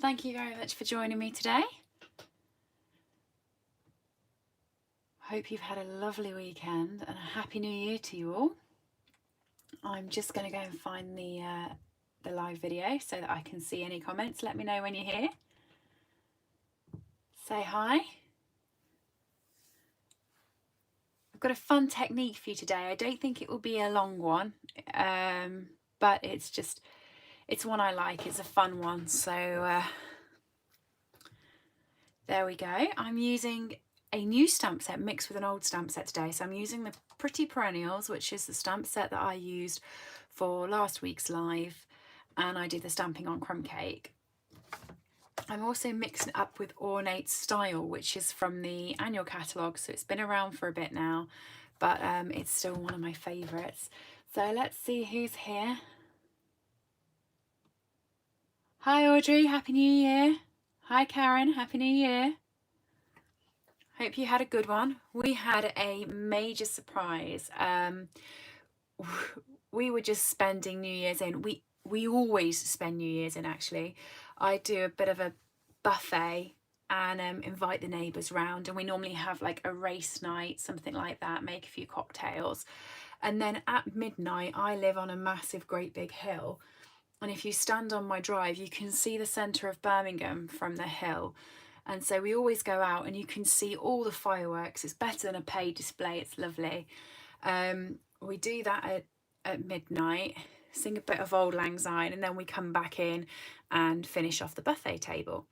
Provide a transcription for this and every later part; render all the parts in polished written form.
Thank you very much for joining me today. Hope you've had a lovely weekend and a happy new year to you all. I'm just going to go and find the live video so that I can see any comments. Let me know when you're here. Say hi. I've got a fun technique for you today. I don't think it will be a long one, but it's one I like. It's a fun one. So there we go. I'm using a new stamp set mixed with an old stamp set today. So I'm using the Pretty Perennials, which is the stamp set that I used for last week's live, and I did the stamping on crumb cake. I'm also mixing it up with Ornate Style, which is from the annual catalogue, so it's been around for a bit now, but it's still one of my favourites. So let's see who's here. Hi Audrey, Happy New Year. Hi Karen, Happy New Year. Hope you had a good one. We had a major surprise. We were just spending New Year's in. We always spend New Year's in, actually. I do a bit of a buffet and invite the neighbours round, and we normally have like a race night, something like that, make a few cocktails. And then at midnight, I live on a massive, great big hill. And if you stand on my drive, you can see the centre of Birmingham from the hill. And so we always go out and you can see all the fireworks. It's better than a paid display. It's lovely. We do that at midnight, sing a bit of Auld Lang Syne, and then we come back in and finish off the buffet table.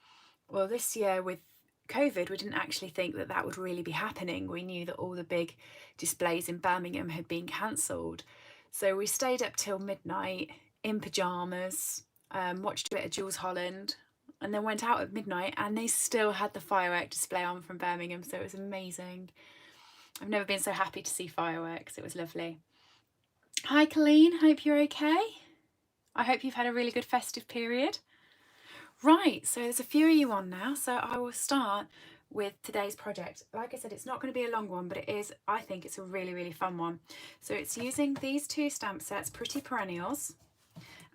Well, this year with COVID, we didn't actually think that that would really be happening. We knew that all the big displays in Birmingham had been cancelled. So we stayed up till midnight in pyjamas, watched a bit of Jules Holland, and then went out at midnight, and they still had the firework display on from Birmingham, so it was amazing. I've never been so happy to see fireworks. It was lovely. Hi Colleen, hope you're okay. I hope you've had a really good festive period. Right, so there's a few of you on now, so I will start with today's project. Like I said, it's not going to be a long one, but I think it's a really, really fun one. So it's using these two stamp sets, Pretty Perennials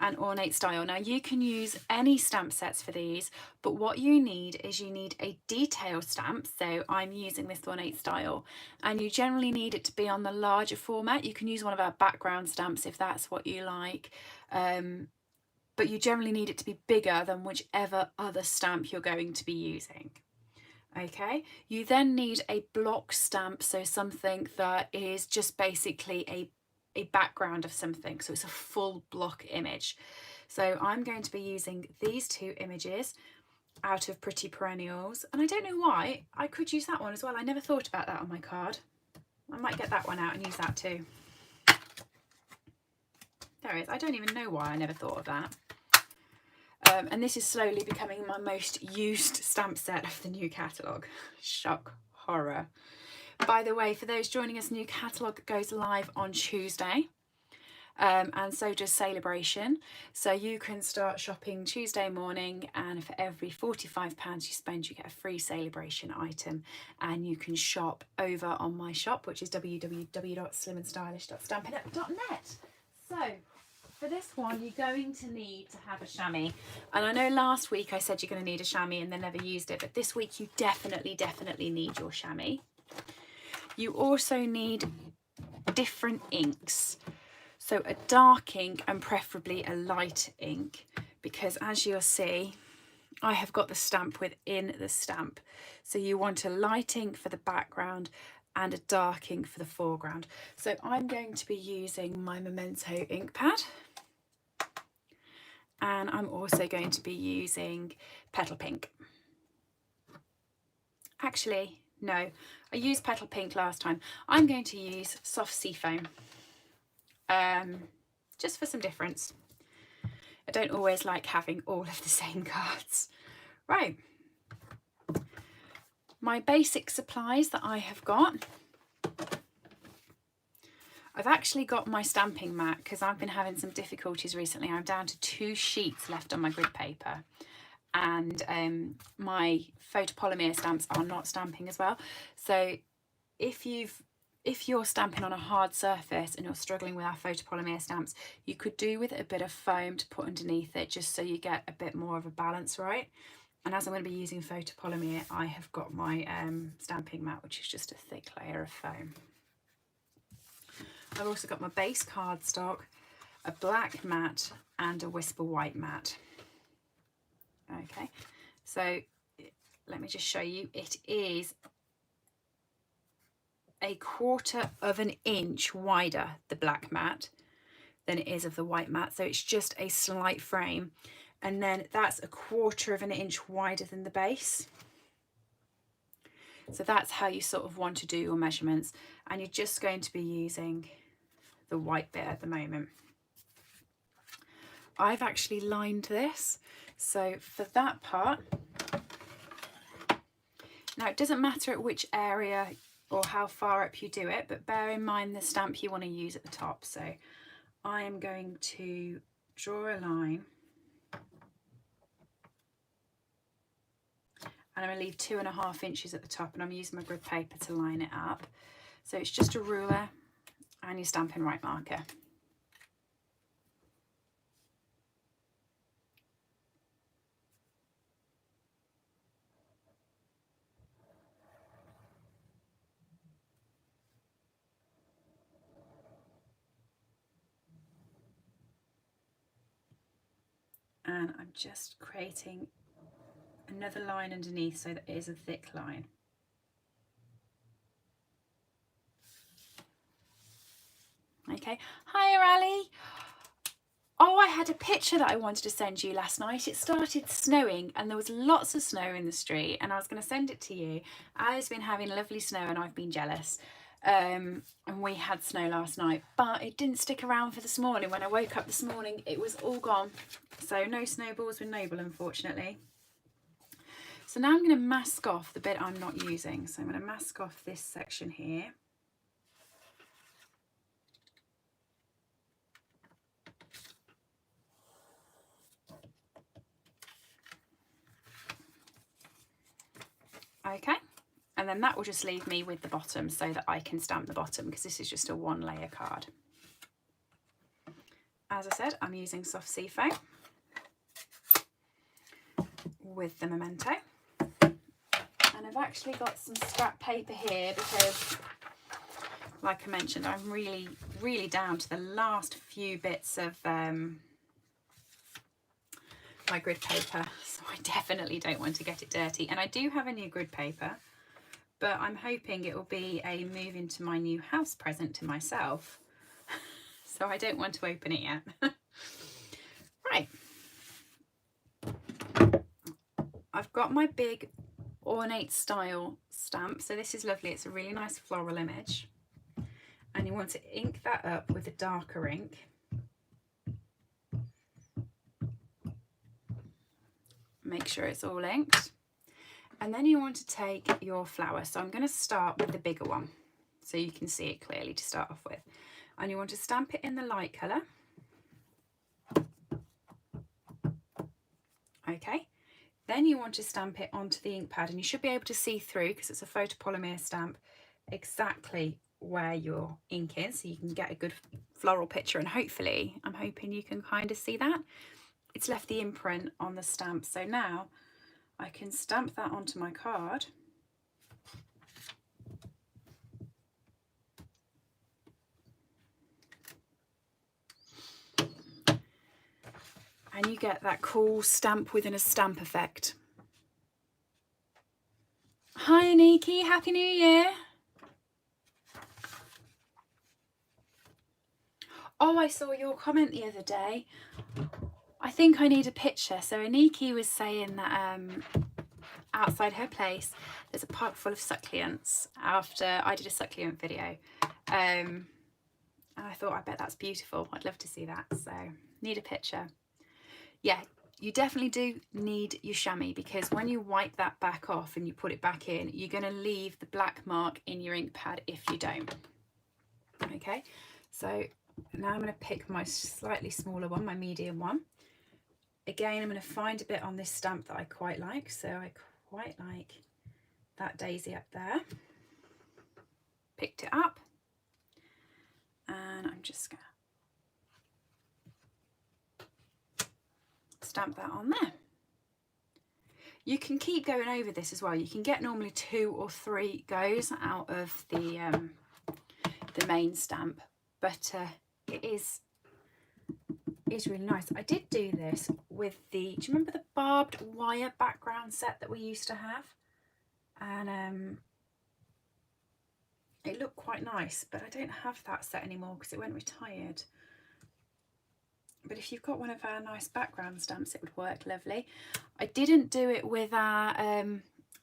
and Ornate Style. Now you can use any stamp sets for these, but what you need is you need a detail stamp. So I'm using this Ornate Style, and you generally need it to be on the larger format. You can use one of our background stamps if that's what you like, but you generally need it to be bigger than whichever other stamp you're going to be using. Okay, you then need a block stamp, so something that is just basically a background of something, so it's a full block image. So I'm going to be using these two images out of Pretty Perennials, and I don't know why, I could use that one as well. I never thought about that on my card. I might get that one out and use that too. There it is. I don't even know why I never thought of that. And this is slowly becoming my most used stamp set of the new catalogue. Shock, horror. By the way, for those joining us, new catalogue goes live on Tuesday, and so does Celebration. So you can start shopping Tuesday morning, and for every £45 you spend, you get a free Celebration item, and you can shop over on my shop, which is www.slimandstylish.stampinup.net. So for this one, you're going to need to have a chamois. And I know last week I said you're going to need a chamois and then never used it, but this week you definitely need your chamois. You also need different inks. So a dark ink and preferably a light ink, because as you'll see, I have got the stamp within the stamp. So you want a light ink for the background and a dark ink for the foreground. So I'm going to be using my Memento ink pad. And I'm also going to be using Petal Pink. Actually, no, I used Petal Pink last time. I'm going to use Soft Seafoam, just for some difference. I don't always like having all of the same cards. Right, my basic supplies that I have got. I've actually got my stamping mat because I've been having some difficulties recently. I'm down to 2 sheets left on my grid paper, and my photopolymer stamps are not stamping as well. So if you've if you're stamping on a hard surface and you're struggling with our photopolymer stamps, you could do with a bit of foam to put underneath it, just so you get a bit more of a balance right. And as I'm going to be using photopolymer, I have got my stamping mat, which is just a thick layer of foam. I've also got my base cardstock, a black mat and a Whisper white mat. Okay, so let me just show you. It is a 1/4 of an inch wider, the black mat, than it is of the white mat. So it's just a slight frame. And then that's a 1/4 of an inch wider than the base. So that's how you sort of want to do your measurements. And you're just going to be using the white bit at the moment. I've actually lined this. So for that part, now it doesn't matter at which area or how far up you do it, but bear in mind the stamp you want to use at the top. So I am going to draw a line, and I'm going to leave 2.5 inches at the top, and I'm using my grid paper to line it up. So it's just a ruler and your Stampin' Right marker. And I'm just creating another line underneath so that it is a thick line. Okay, hi Ali. Oh, I had a picture that I wanted to send you last night. It started snowing and there was lots of snow in the street, and I was going to send it to you. Ali's been having lovely snow and I've been jealous. And we had snow last night, but it didn't stick around for this morning. When I woke up this morning, it was all gone. So no snowballs with Noble, unfortunately. So now I'm going to mask off the bit I'm not using. So I'm going to mask off this section here. Okay, and then that will just leave me with the bottom so that I can stamp the bottom, because this is just a 1-layer card. As I said, I'm using soft sea foam with the Memento. And I've actually got some scrap paper here because, like I mentioned, I'm really down to the last few bits of my grid paper, so I definitely don't want to get it dirty. And I do have a new grid paper, but I'm hoping it will be a move into my new house present to myself. So I don't want to open it yet. Right. I've got my big Ornate style stamp. So this is lovely. It's a really nice floral image. And you want to ink that up with a darker ink. Make sure it's all inked. And then you want to take your flower. So I'm going to start with the bigger one so you can see it clearly to start off with. And you want to stamp it in the light colour. Okay. Then you want to stamp it onto the ink pad, and you should be able to see through, because it's a photopolymer stamp, exactly where your ink is, so you can get a good floral picture. And hopefully, I'm hoping you can kind of see that. It's left the imprint on the stamp. So now I can stamp that onto my card. And you get that cool stamp within a stamp effect. Hi Aniki, Happy New Year. Oh, I saw your comment the other day. I think I need a picture. So Aniki was saying that outside her place there's a park full of succulents after I did a succulent video. And I thought, I bet that's beautiful. I'd love to see that. So need a picture. Yeah, you definitely do need your chamois, because when you wipe that back off and you put it back in, you're going to leave the black mark in your ink pad if you don't. Okay, so now I'm going to pick my slightly smaller one, my medium one. Again, I'm going to find a bit on this stamp that I quite like. So I quite like that daisy up there. Picked it up. And I'm just going to stamp that on there. You can keep going over this as well. You can get normally 2 or 3 goes out of the main stamp, but it is really nice. I did do this with the, do you remember the barbed wire background set that we used to have? And it looked quite nice, but I don't have that set anymore because it went retired. But if you've got one of our nice background stamps, it would work lovely. I didn't do it with our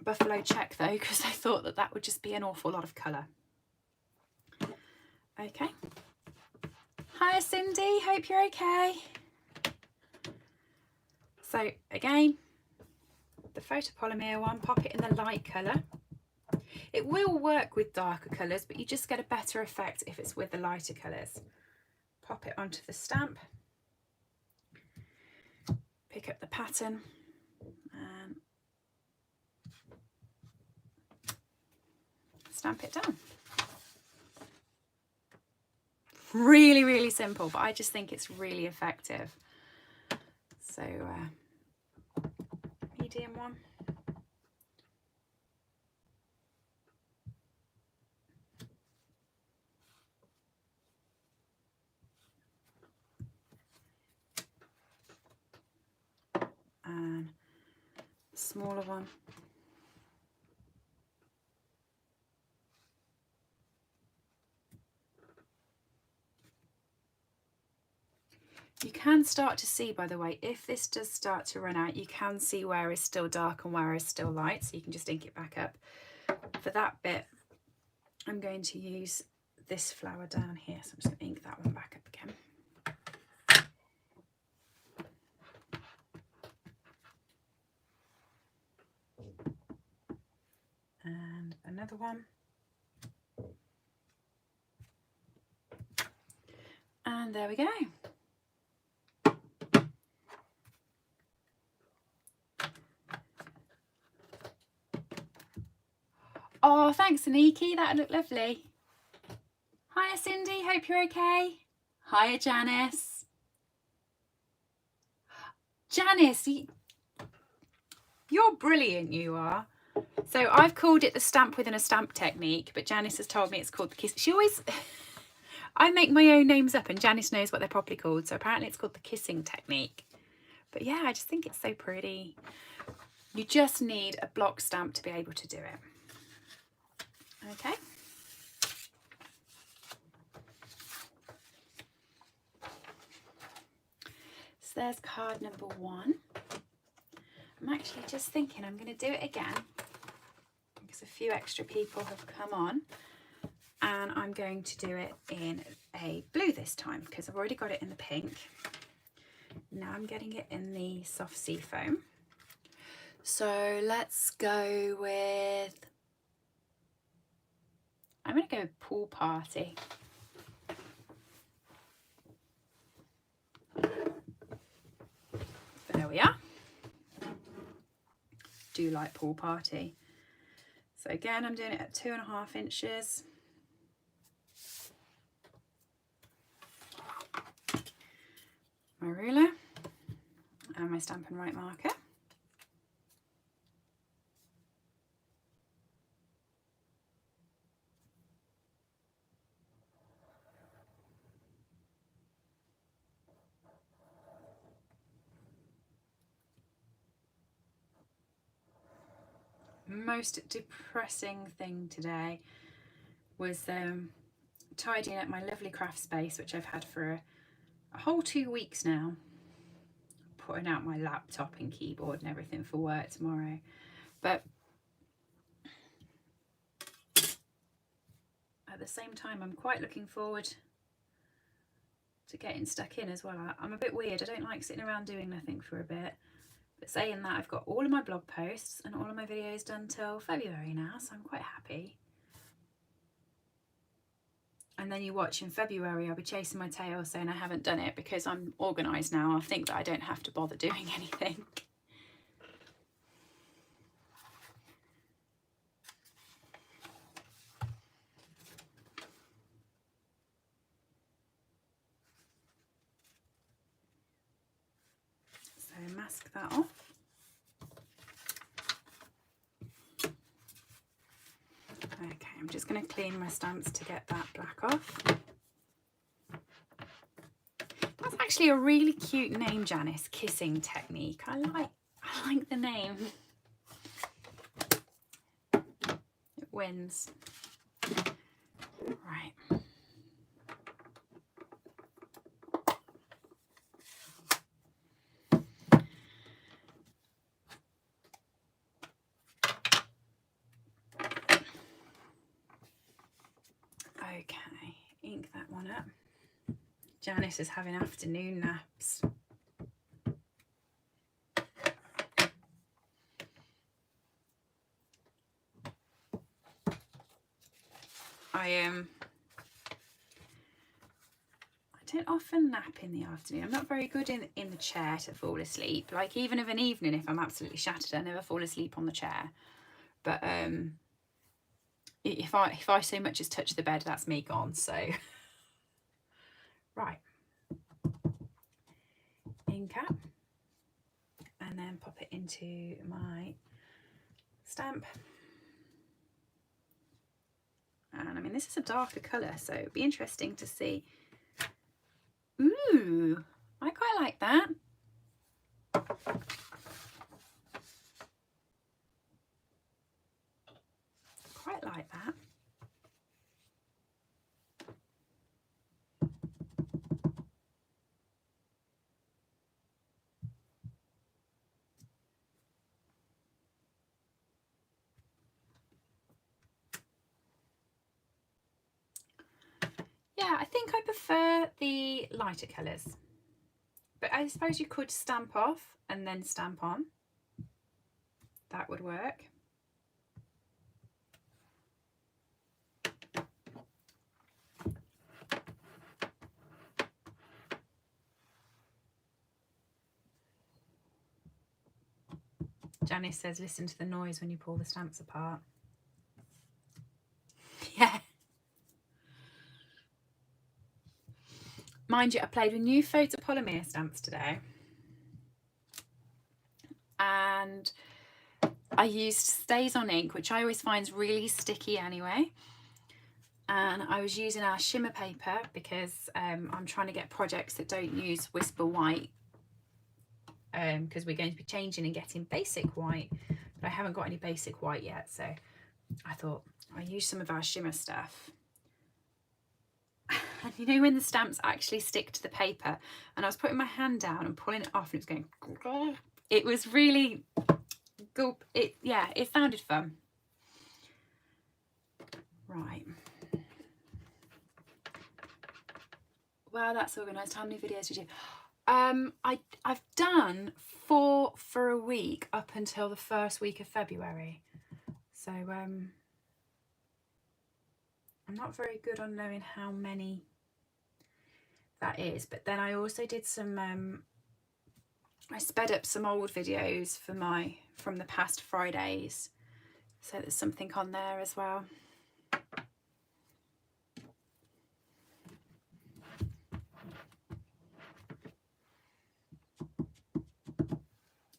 buffalo check though, because I thought that that would just be an awful lot of colour. Okay. Hi Cindy, hope you're okay. So again, the photopolymer one, pop it in the light colour. It will work with darker colours, but you just get a better effect if it's with the lighter colours. Pop it onto the stamp. Pick up the pattern and stamp it down. Really, really simple, but I just think it's really effective. So, medium one. And smaller one. You can start to see, by the way, if this does start to run out, you can see where it's still dark and where it's still light, so you can just ink it back up. For that bit, I'm going to use this flower down here, so I'm just going to ink that one back up again. And another one. And there we go. Oh, thanks, Aniki. That looked lovely. Hiya, Cindy. Hope you're okay. Hiya, Janice. Janice, you're brilliant, you are. So I've called it the stamp within a stamp technique, but Janice has told me it's called the kiss. She always... I make my own names up and Janice knows what they're properly called. So apparently it's called the kissing technique. But yeah, I just think it's so pretty. You just need a block stamp to be able to do it. Okay. So there's card number 1. I'm actually just thinking I'm going to do it again because a few extra people have come on, and I'm going to do it in a blue this time because I've already got it in the pink. Now I'm getting it in the soft sea foam. So let's go with, I'm going to go with Pool Party. There we are. Do like Pool Party. So again, I'm doing it at 2.5 inches. My ruler and my Stampin' Right marker. Most depressing thing today was tidying up my lovely craft space, which I've had for a whole 2 weeks now, putting out my laptop and keyboard and everything for work tomorrow. But at the same time, I'm quite looking forward to getting stuck in as well. I'm a bit weird. I don't like sitting around doing nothing for a bit. But saying that, I've got all of my blog posts and all of my videos done till February now, so I'm quite happy. And then you watch in February, I'll be chasing my tail saying I haven't done it because I'm organised now. I'll think that I don't have to bother doing anything. whisk that off. Okay, I'm just going to clean my stamps to get that black off. That's actually a really cute name, Janice. Kissing Technique. I like the name. It wins. Right. Okay, ink that one up. Janice is having afternoon naps. I don't often nap in the afternoon. I'm not very good in the chair to fall asleep. Like even of an evening, if I'm absolutely shattered, I never fall asleep on the chair. But if I so much as touch the bed, that's me gone. So right, ink up, and then pop it into my stamp. And I mean, this is a darker colour, so it'd be interesting to see. Ooh, I quite like that. Quite like that. Yeah, I think I prefer the lighter colours, but I suppose you could stamp off and then stamp on. That would work. Janice says, listen to the noise when you pull the stamps apart. Yeah. Mind you, I played with new photopolymer stamps today. And I used Stays on ink, which I always find is really sticky anyway. And I was using our shimmer paper because I'm trying to get projects that don't use Whisper White, because we're going to be changing and getting basic white, but I haven't got any basic white yet. So I thought I'll use some of our shimmer stuff. And you know when the stamps actually stick to the paper, and I was putting my hand down and pulling it off and it was going, it was really gulp. Yeah, it sounded fun. Right. Wow, that's organised. How many videos did you do? I've done 4 for a week up until the first week of February. So I'm not very good on knowing how many that is, but then I also did some I sped up some old videos from the past Fridays, so there's something on there as well.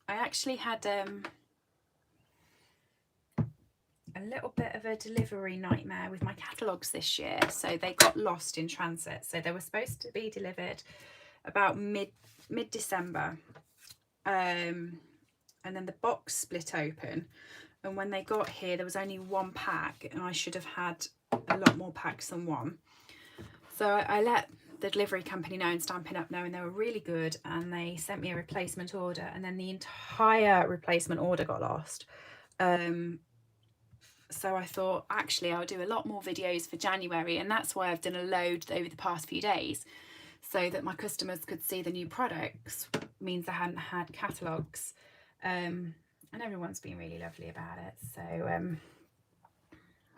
I actually had a little bit of a delivery nightmare with my catalogues this year. So they got lost in transit. So they were supposed to be delivered about mid-December. And then the box split open. And when they got here, there was only 1 pack, and I should have had a lot more packs than 1. So I let the delivery company know and Stampin' Up know, and they were really good, and they sent me a replacement order, and then the entire replacement order got lost. So I thought, actually, I'll do a lot more videos for January, and that's why I've done a load over the past few days, so that my customers could see the new products. Means I hadn't had catalogues, and everyone's been really lovely about it. So I've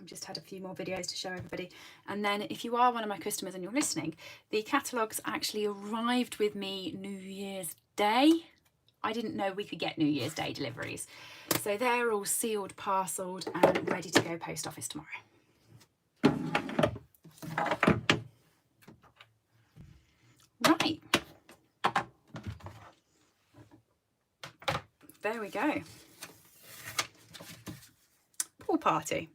just had a few more videos to show everybody. And then if you are one of my customers and you're listening, the catalogues actually arrived with me New Year's Day. I didn't know we could get New Year's Day deliveries. So they're all sealed, parcelled, and ready to go post office tomorrow. Right. we go. Pool party.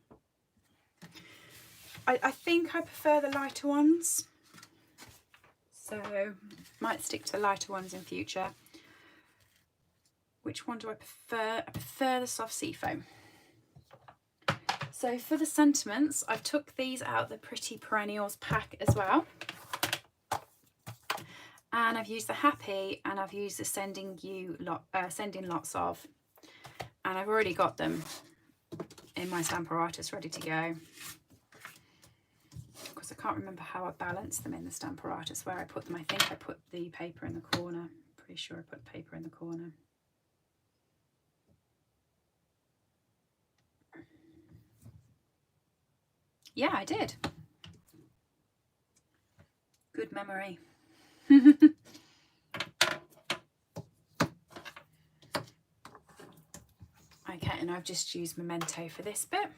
I think I prefer the lighter ones, so might stick to the lighter ones in future. Which one do I prefer? I prefer the soft sea foam. So for the sentiments, I've took these out of the Pretty Perennials pack as well. And I've used the Happy, and I've used the Sending Lots Of. And I've already got them in my Stamparatus ready to go. Because I can't remember how I balanced them in the Stamparatus, where I put them. I think I put the paper in the corner. Pretty sure I put paper in the corner. Yeah, I did. Good memory. Okay, and I've just used Memento for this bit.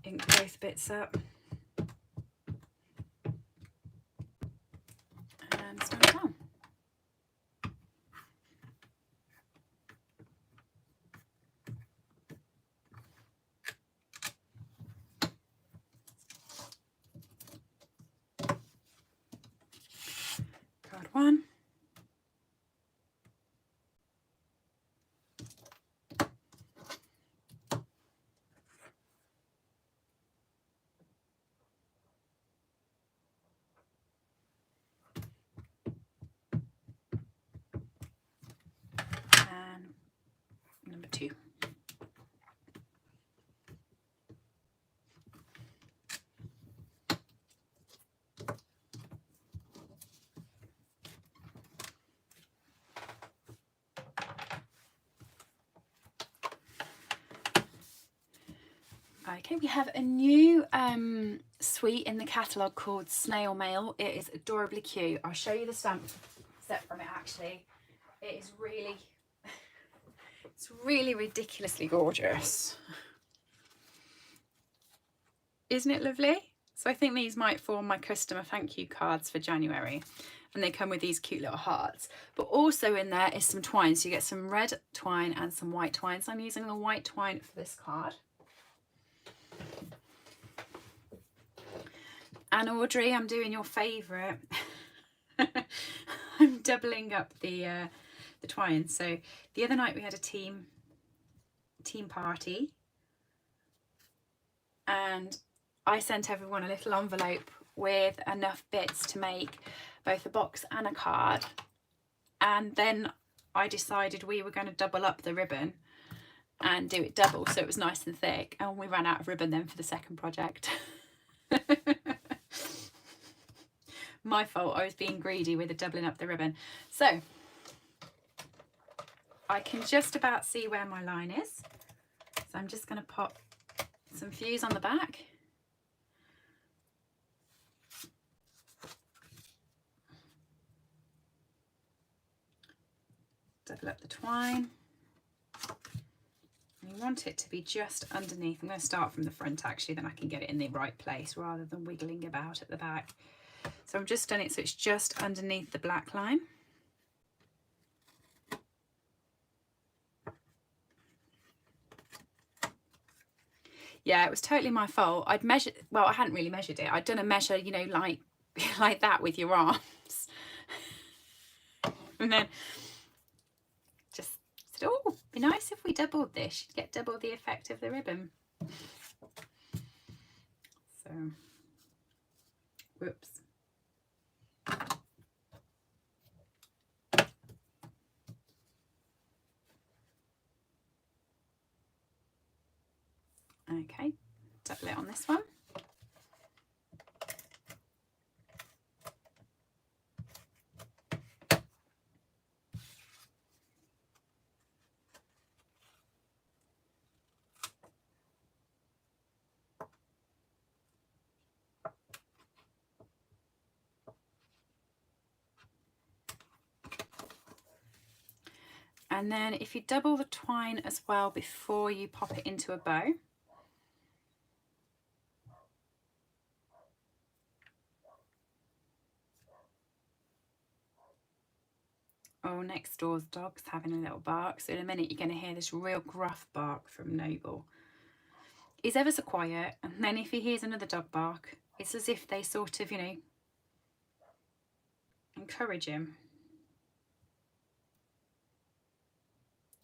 Ink both bits up. And stamp down. Card one. And number two. Okay, we have a new suite in the catalogue called Snail Mail. It is adorably cute. I'll show you the stamp set from it actually. It is really, it's really ridiculously gorgeous. Isn't it lovely? So I think these might form my customer thank you cards for January. And they come with these cute little hearts. But also in there is some twine. So you get some red twine and some white twine. So I'm using the white twine for this card. And Audrey, I'm doing your favourite. I'm doubling up the twine. So the other night we had a team party, and I sent everyone a little envelope with enough bits to make both a box and a card. And then I decided we were going to double up the ribbon and do it double, so it was nice and thick. And we ran out of ribbon then for the second project. My fault, I was being greedy with the doubling up the ribbon. So I can just about see where my line is. So I'm just going to pop some fuse on the back. Double up the twine. And you want it to be just underneath. I'm going to start from the front actually, then I can get it in the right place rather than wiggling about at the back. So I'm just done it so it's just underneath the black line. Yeah, it was totally my fault. I'd measured, well, I hadn't really measured it. I'd done a measure, you know, like that with your arms. And then just said, oh, it'd be nice if we doubled this. You'd get double the effect of the ribbon. So, whoops. Okay, double it on this one. And then if you double the twine as well before you pop it into a bow, Oh, next door's dog's having a little bark, so in a minute you're going to hear this real gruff bark from Noble. He's ever so quiet, and then if he hears another dog bark, it's as if they sort of, you know, encourage him.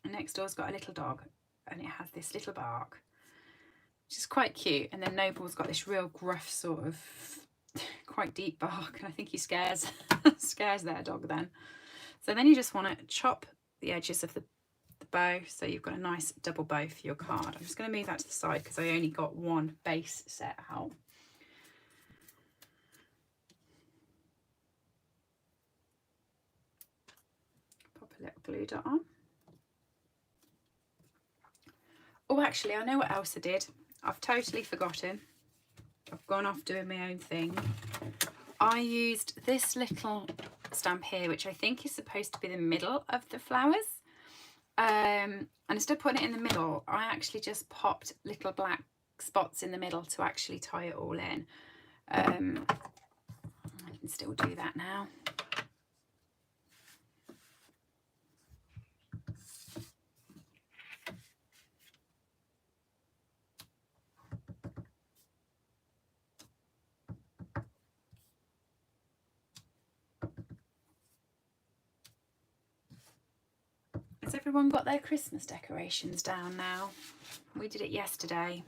And next door's got a little dog, and it has this little bark, which is quite cute. And then Noble's got this real gruff sort of quite deep bark, and I think he scares their dog then. So then you just want to chop the edges of the bow, so you've got a nice double bow for your card. I'm just going to move that to the side because I only got one base set out. Pop a little glue dot on. Oh, actually, I know what else I did. I've totally forgotten. I've gone off doing my own thing. I used this little stamp here, which I think is supposed to be the middle of the flowers. And instead of putting it in the middle, I actually just popped little black spots in the middle to actually tie it all in. I can still do that now. Has everyone got their Christmas decorations down now? We did it yesterday.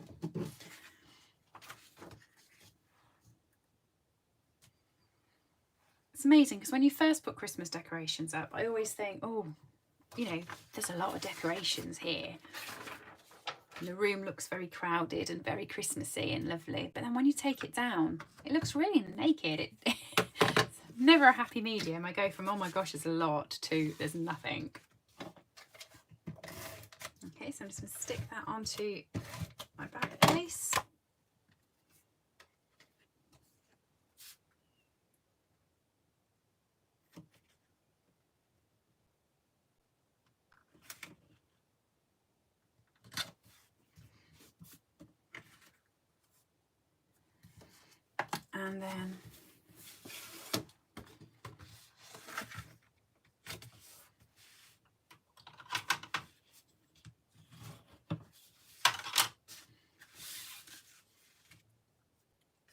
It's amazing because when you first put Christmas decorations up, I always think, oh, you know, there's a lot of decorations here. And the room looks very crowded and very Christmassy and lovely. But then when you take it down, it looks really naked. It's never a happy medium. I go from, oh my gosh, there's a lot, to there's nothing. Okay, so I'm just going to stick that onto my back piece. And then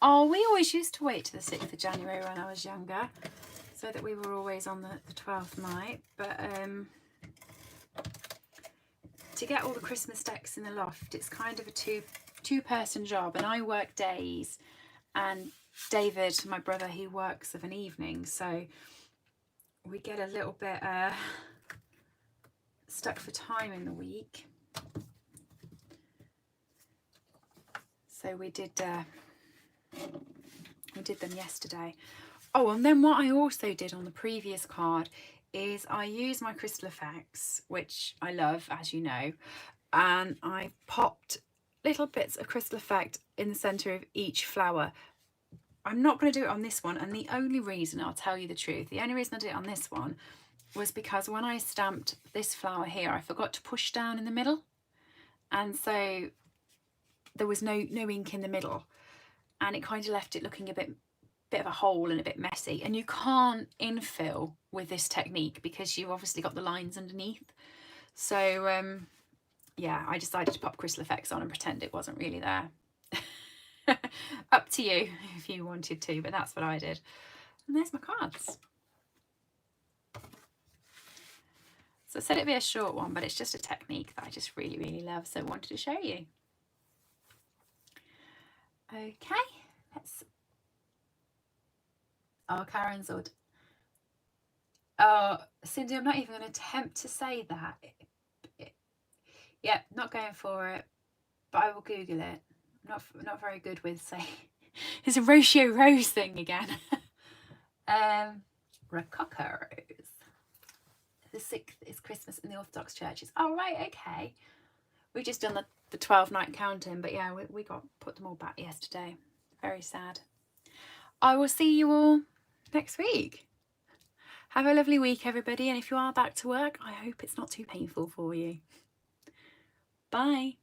oh, we always used to wait to the 6th of January when I was younger, so that we were always on the 12th night. But to get all the Christmas decks in the loft, it's kind of a two-person job, and I work days, and David, my brother, he works of an evening, so we get a little bit stuck for time in the week. So we did them yesterday. Oh, and then what I also did on the previous card is I used my Crystal Effects, which I love, as you know, and I popped little bits of Crystal Effect in the centre of each flower. I'm not going to do it on this one, and the only reason, I'll tell you the truth, the only reason I did it on this one was because when I stamped this flower here, I forgot to push down in the middle, and so there was no ink in the middle, and it kind of left it looking a bit of a hole and a bit messy. And you can't infill with this technique because you've obviously got the lines underneath. So yeah, I decided to pop Crystal Effects on and pretend it wasn't really there. Up to you if you wanted to, but that's what I did. And there's my cards. So I said it'd be a short one, but it's just a technique that I just really love, so I wanted to show you. Okay, let's... Oh, Karen's odd. Oh, Cindy, I'm not even going to attempt to say that. Yeah, not going for it, but I will Google it. Not very good with, say, it's a Rocio Rose thing again. Rococo Rose. The 6th is Christmas in the Orthodox churches. Oh, right, okay. We've just done the 12-night counting, but yeah, we put them all back yesterday. Very sad. I will see you all next week. Have a lovely week, everybody, and if you are back to work, I hope it's not too painful for you. Bye.